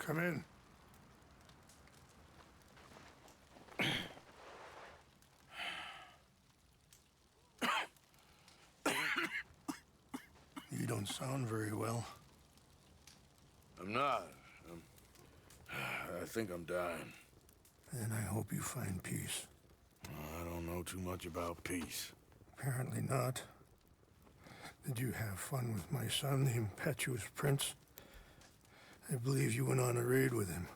Come in. You don't sound very well. I'm not. I think I'm dying. And I hope you find peace. I don't know too much about peace. Apparently not. Did you have fun with my son, the impetuous prince? I believe you went on a raid with him.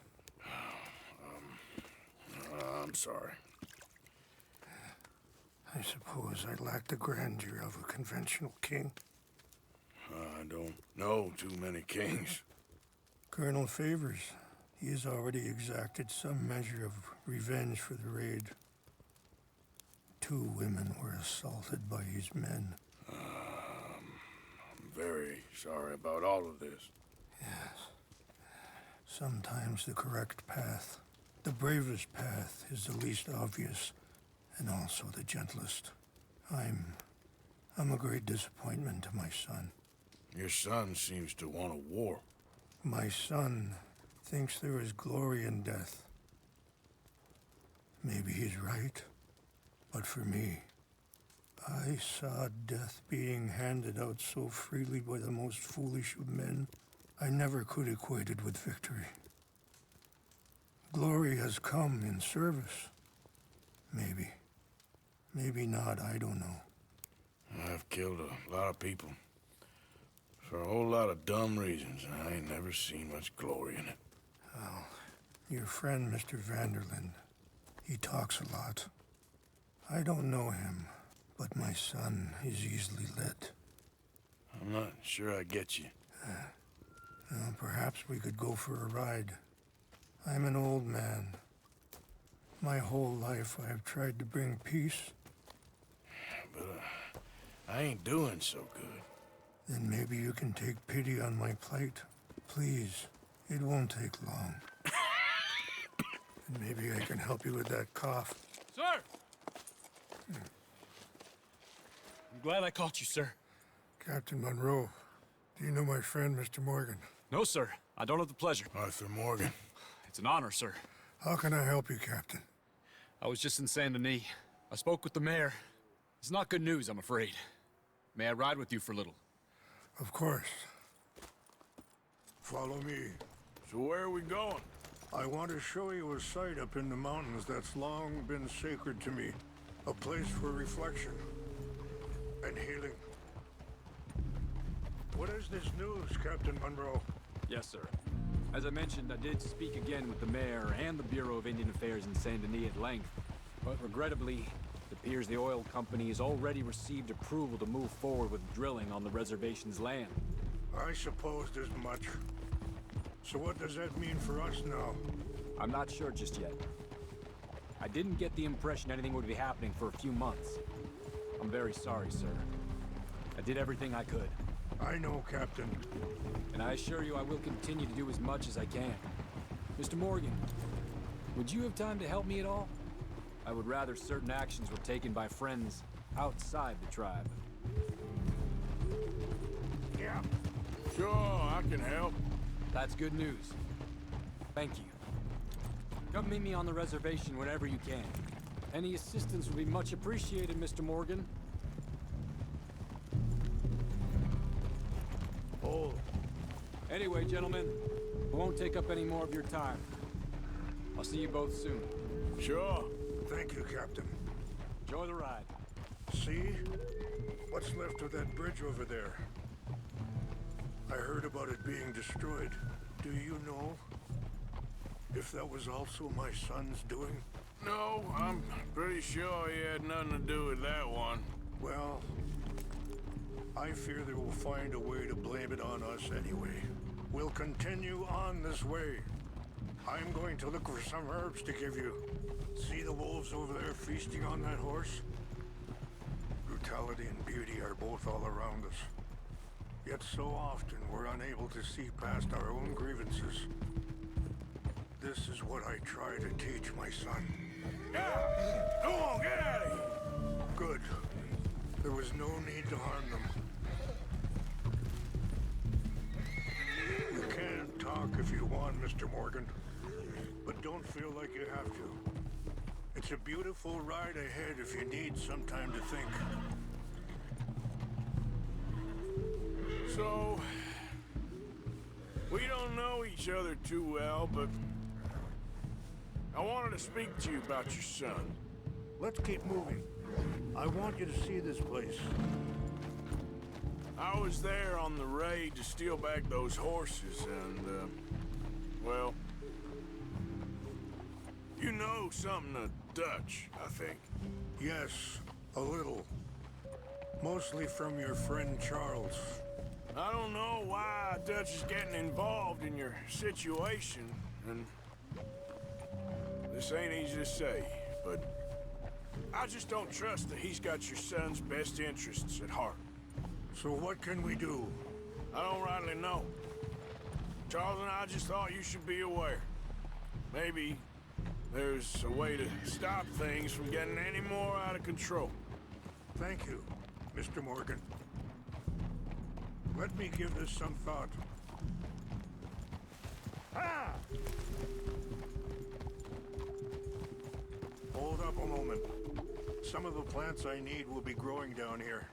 I'm sorry. I suppose I lack the grandeur of a conventional king. I don't know too many kings. Colonel Favors, he has already exacted some measure of revenge for the raid. 2 women were assaulted by his men. I'm very sorry about all of this. Yes. Sometimes the correct path, the bravest path, is the least obvious, and also the gentlest. I'm a great disappointment to my son. Your son seems to want a war. My son thinks there is glory in death. Maybe he's right, but for me, I saw death being handed out so freely by the most foolish of men, I never could equate it with victory. Glory has come in service. Maybe. Maybe not, I don't know. I've killed a lot of people. For a whole lot of dumb reasons, and I ain't never seen much glory in it. Well, your friend, Mr. Van-der-Linde, he talks a lot. I don't know him, but my son is easily led. I'm not sure I get you. Well, perhaps we could go for a ride. I'm an old man. My whole life I have tried to bring peace. But I ain't doing so good. Then maybe you can take pity on my plight. Please, it won't take long. And maybe I can help you with that cough. Sir! I'm glad I caught you, sir. Captain Monroe, do you know my friend, Mr. Morgan? No, sir. I don't have the pleasure. Arthur Morgan. It's an honor, sir. How can I help you, Captain? I was just in Saint Denis. I spoke with the mayor. It's not good news, I'm afraid. May I ride with you for a little? Of course. Follow me. So where are we going? I want to show you a site up in the mountains that's long been sacred to me. A place for reflection and healing. What is this news, Captain Monroe? Yes, sir. As I mentioned, I did speak again with the mayor and the Bureau of Indian Affairs in Saint Denis at length. But regrettably, it appears the oil company has already received approval to move forward with drilling on the reservation's land. I supposed as much. So what does that mean for us now? I'm not sure just yet. I didn't get the impression anything would be happening for a few months. I'm very sorry, sir. I did everything I could. I know, Captain. And I assure you I will continue to do as much as I can. Mr. Morgan, would you have time to help me at all? I would rather certain actions were taken by friends outside the tribe. Yeah. Sure, I can help. That's good news. Thank you. Come meet me on the reservation whenever you can. Any assistance would be much appreciated, Mr. Morgan. Hold. Anyway, gentlemen, I won't take up any more of your time. I'll see you both soon. Sure. Thank you, Captain. Enjoy the ride. See? What's left of that bridge over there? I heard about it being destroyed. Do you know if that was also my son's doing? No, I'm pretty sure he had nothing to do with that one. Well, I fear they will find a way to blame it on us anyway. We'll continue on this way. I'm going to look for some herbs to give you. See the wolves over there feasting on that horse? Brutality and beauty are both all around us. Yet so often we're unable to see past our own grievances. This is what I try to teach my son. Yeah! Come on, get out of here! Good. There was no need to harm them. You can't talk if you want, Mr. Morgan. But don't feel like you have to. It's a beautiful ride ahead if you need some time to think. So, we don't know each other too well, but I wanted to speak to you about your son. Let's keep moving. I want you to see this place. I was there on the raid to steal back those horses, and, well, you know something of Dutch, I think. Yes, a little. Mostly from your friend Charles. I don't know why Dutch is getting involved in your situation, and this ain't easy to say, but I just don't trust that he's got your son's best interests at heart. So what can we do? I don't rightly know. Charles and I just thought you should be aware. Maybe there's a way to stop things from getting any more out of control. Thank you, Mr. Morgan. Let me give this some thought. Ah! Hold up a moment. Some of the plants I need will be growing down here.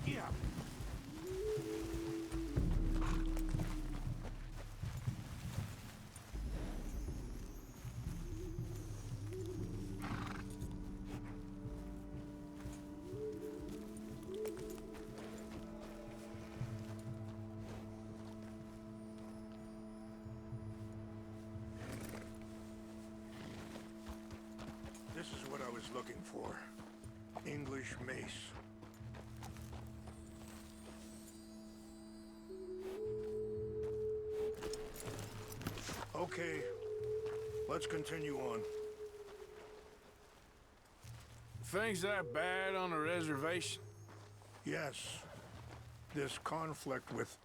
Yeah. This is what I was looking for. English mace. Okay, let's continue on. Things that bad on the reservation? Yes, this conflict with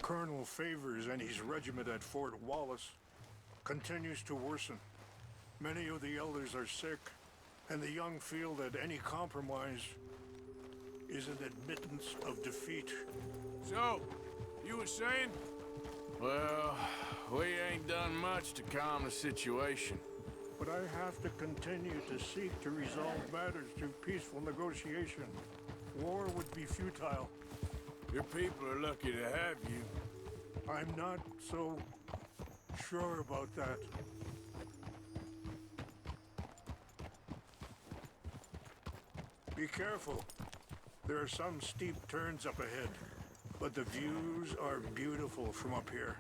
Colonel Favors and his regiment at Fort Wallace continues to worsen. Many of the elders are sick, and the young feel that any compromise is an admittance of defeat. So, you were saying? Well, we ain't done much to calm the situation. But I have to continue to seek to resolve matters through peaceful negotiation. War would be futile. Your people are lucky to have you. I'm not so sure about that. Be careful. There are some steep turns up ahead, but the views are beautiful from up here.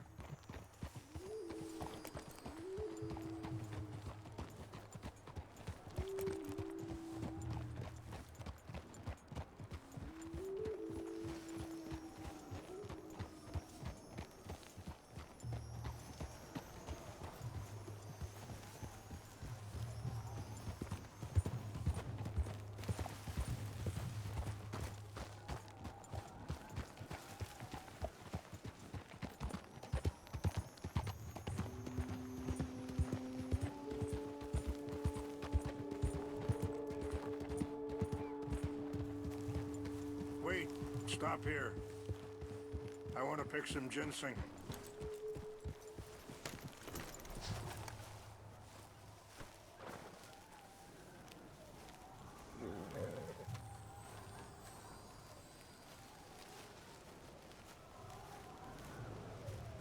Wait, stop here. I want to pick some ginseng.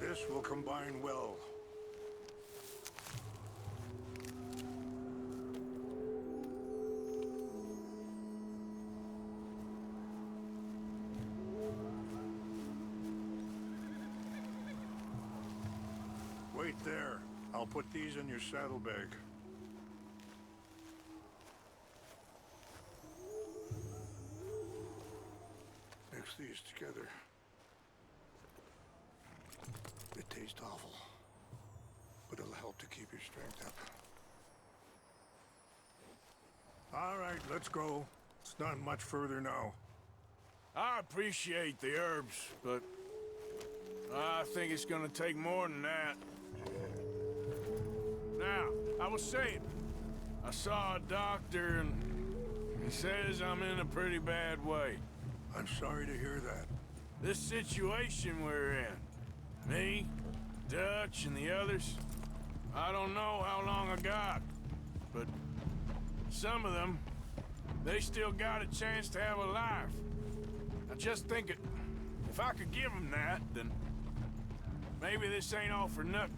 This will combine well. Wait there. I'll put these in your saddlebag. Mix these together. It tastes awful, but it'll help to keep your strength up. All right, let's go. It's not much further now. I appreciate the herbs, but I think it's gonna take more than that. Now, I was saying, I saw a doctor and he says I'm in a pretty bad way. I'm sorry to hear that. This situation we're in, me, Dutch, and the others, I don't know how long I got, but some of them, they still got a chance to have a life. I just think if I could give them that, then maybe this ain't all for nothing.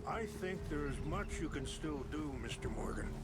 I think there is much you can still do, Mr. Morgan.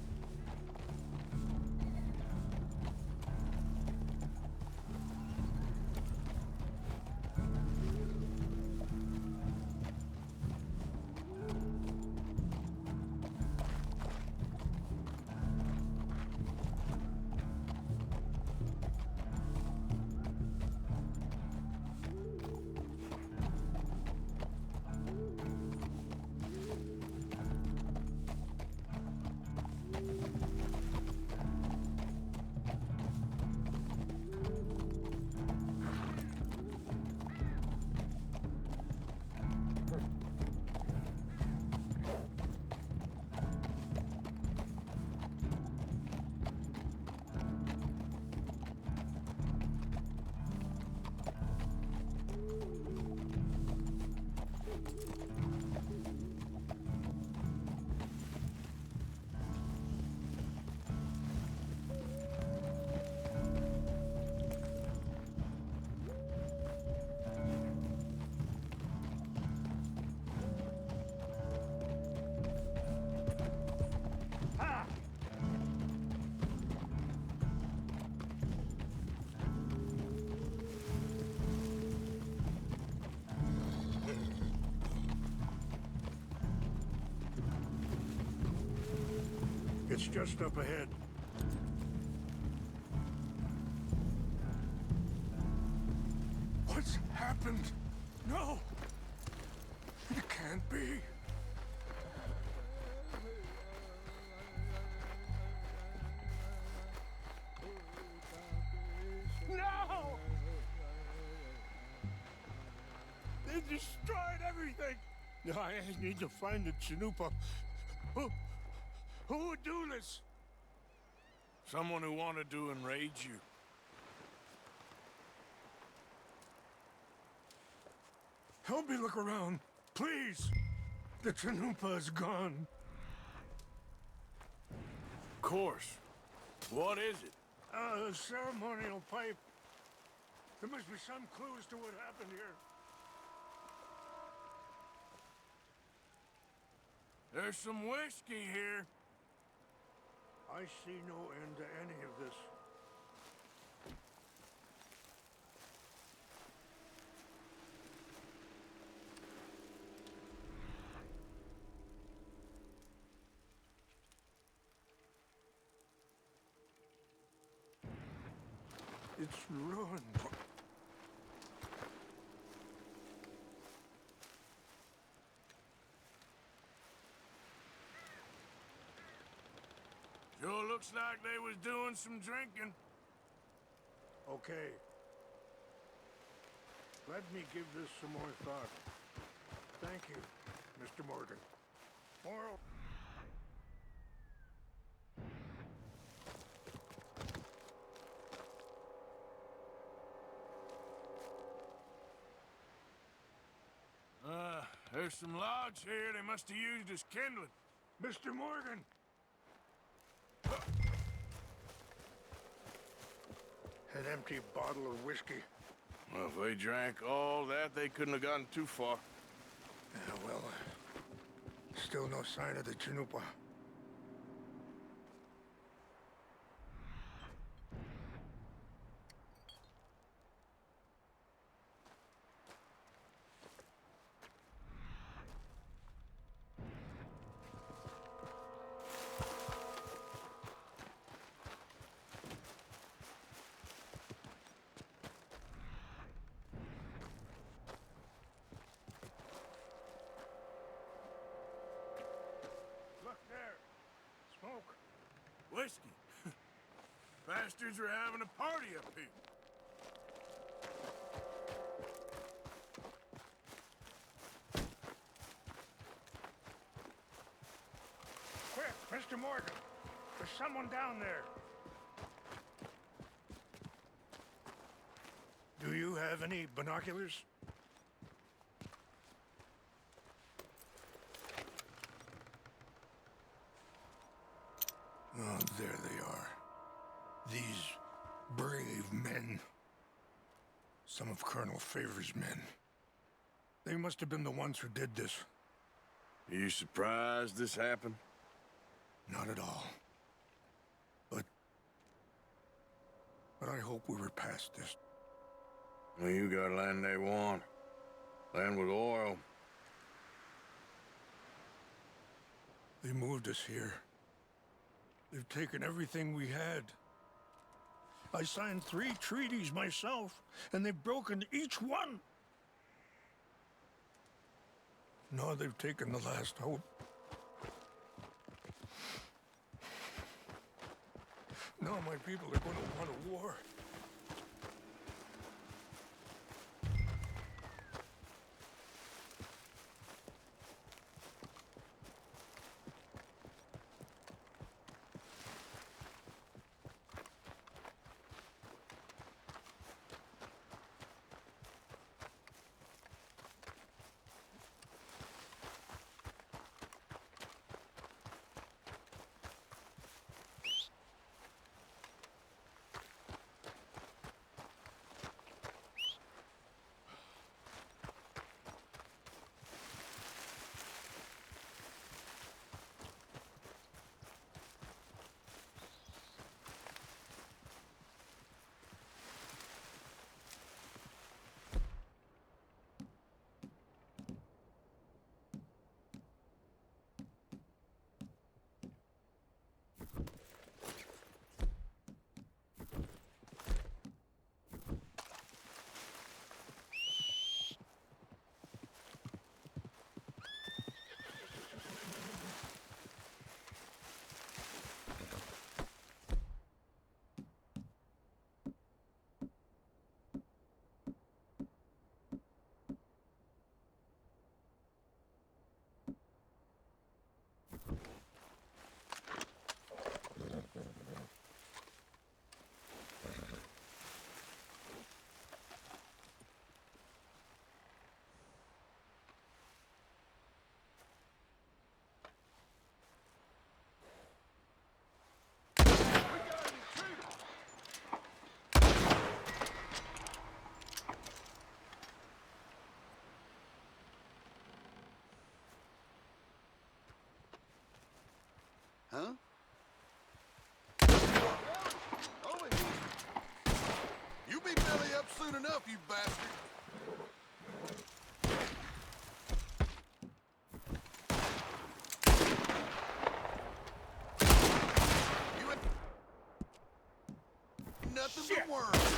It's just up ahead. What's happened? No! It can't be. No! They destroyed everything! I need to find the Chanupa. Who would do this? Someone who wanted to enrage you. Help me look around, please. The Chanupa is gone. Of course. What is it? A ceremonial pipe. There must be some clues to what happened here. There's some whiskey here. I see no end to any of this. It's ruined. Sure looks like they was doing some drinking. Okay. Let me give this some more thought. Thank you, Mr. Morgan. Moral. There's some logs here they must have used as kindling. Mr. Morgan! An empty bottle of whiskey. Well, if they drank all that, they couldn't have gotten too far. Yeah, well, still no sign of the Chanupa. Whiskey. Bastards are having a party up here. Quick, Mr. Morgan. There's someone down there. you have any binoculars? Oh, there they are. These brave men. Some of Colonel Favor's men. They must have been the ones who did this. Are you surprised this happened? Not at all. But I hope we were past this. Well, you got land they want. Land with oil. They moved us here. They've taken everything we had. I signed 3 treaties myself, and they've broken each one. Now they've taken the last hope. Now my people are going to want a war. Huh? You be belly up soon enough, you bastard! You ain't nothing but worms!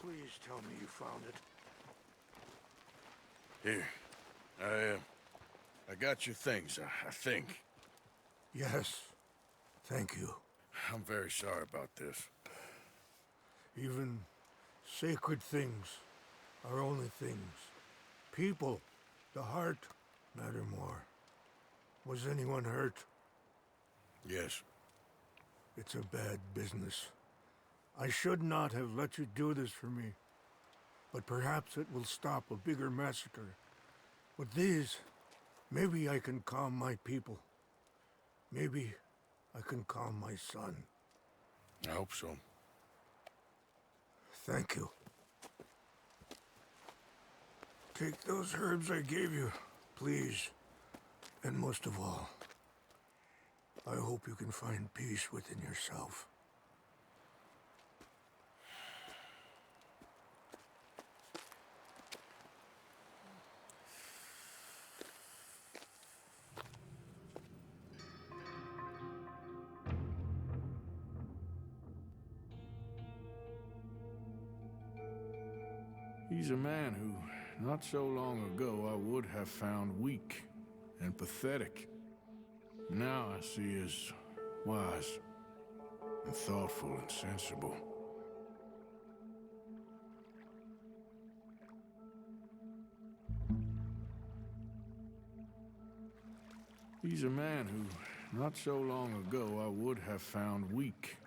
Please tell me you found it. Here. I got your things, I think. Yes. Thank you. I'm very sorry about this. Even sacred things are only things. People, the heart, matter more. Was anyone hurt? Yes. It's a bad business. I should not have let you do this for me. But perhaps it will stop a bigger massacre. With these, maybe I can calm my people. Maybe I can calm my son. I hope so. Thank you. Take those herbs I gave you, please. And most of all, I hope you can find peace within yourself. He's a man who, not so long ago, I would have found weak and pathetic. Now I see as wise and thoughtful and sensible. He's a man who, not so long ago, I would have found weak